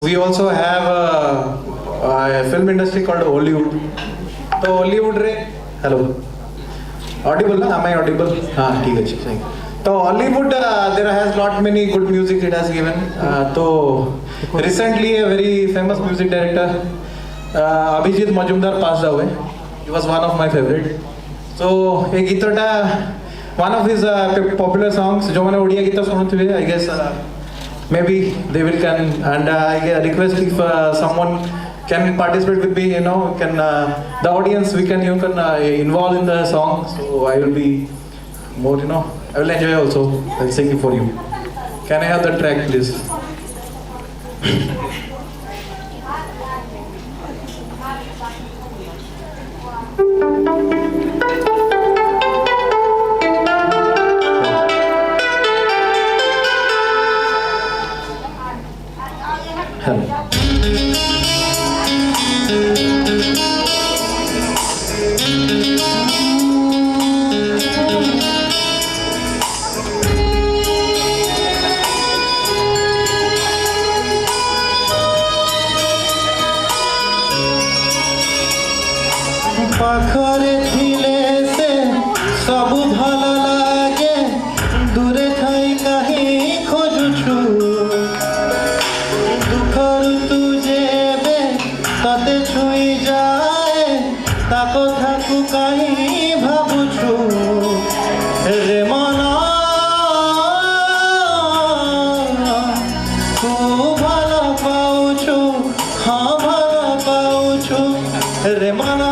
we also have a film industry called Hollywood. So Hollywood रे hello audible ना? Am I audible? हाँ ठीक है सही. So Hollywood there has lot many good music it has given. So recently a very famous music director Abhijit Majumdar passed away. He was one of my favorite. So ये गीतटा one of his popular songs जो मैंने ओडिया गीत सुनते हुए I guess maybe they will can and I request if someone can participate with me, you know, can the audience we can you can involve in the song, so I will be more, you know, I will enjoy also. I'll sing it for you. Can I have the track please? पाखरे थिले से सब भल लागे दूरे Thai कहीं खोजुछु दुखर तू जेबे तते छुई जाए ता कथा को कहीं भाबुछु रे मना तू भल पाउछु हाँ भल पाउछु रे मना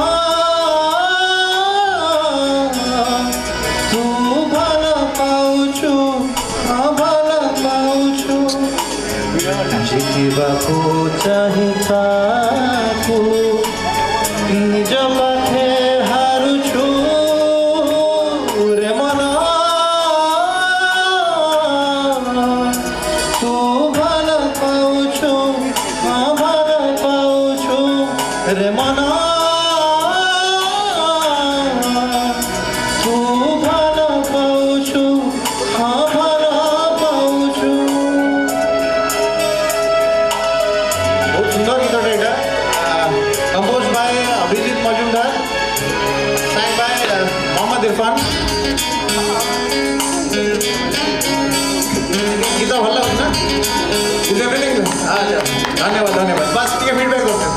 जीवाको चाहिताको निज पाखे हारुछु रे मना तू भल पाउछु हाँ भल पाउछु रे मना तू भल पाउछु हाँ भल पाउछु. सुंदर गीत एटा composed by Abhijit Majumdar, sang by Mohammad Irfan. गीत भल लाଗୁଛି ना? Is everything? अच्छा धन्यवाद धन्यवाद. बस ଟିକେ feedback करते.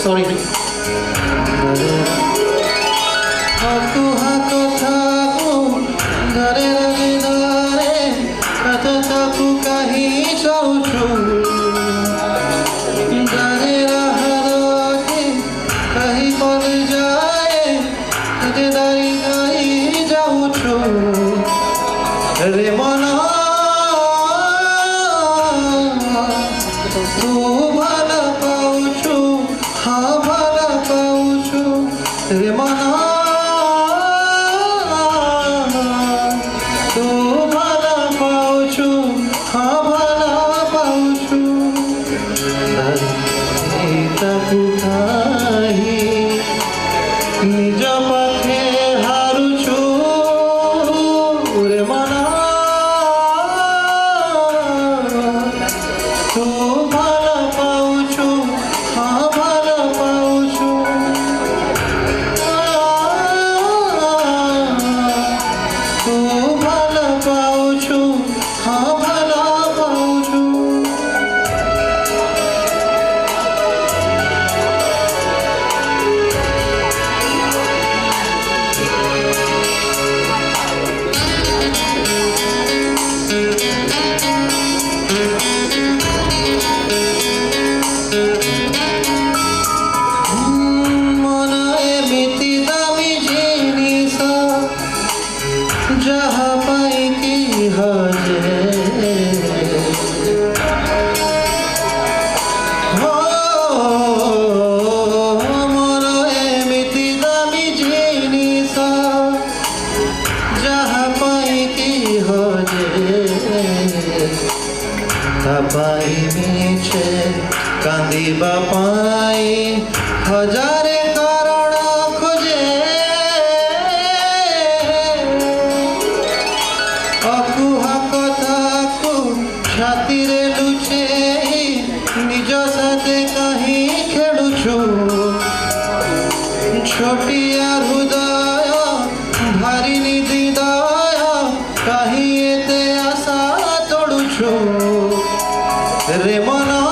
Sorry. Haku haku thaku dare rage dare kata taku kahi chauchu dare raharake kahi kol jaye kate dari kahi jauchu re mana tu bhala pauchu हाँ भला पाउछु रे मना तू भला पाउछु हाँ भला पाउछु ताकु काही निज पाखे हारुछु रे मना तू भला पाउछु ତାପାଇଁ ମିଛେ କାନ୍ଦିବା ପାଇଁ ହଜାରେ କାରଣ ଖୋଜେ ଅକୁହା କଥାକୁ ଛାତିରେ ଲୁଚେଇ ନିଜ ସାଥେ କାହିଁ ଖେଳୁଛୁ ଛୋଟିଆ ହୃଦୟ ଭାରି ନିଦିଦୟ କାହିଁ ଏତେ ଆଶା ତୋଡ଼ୁଛୁ रे मन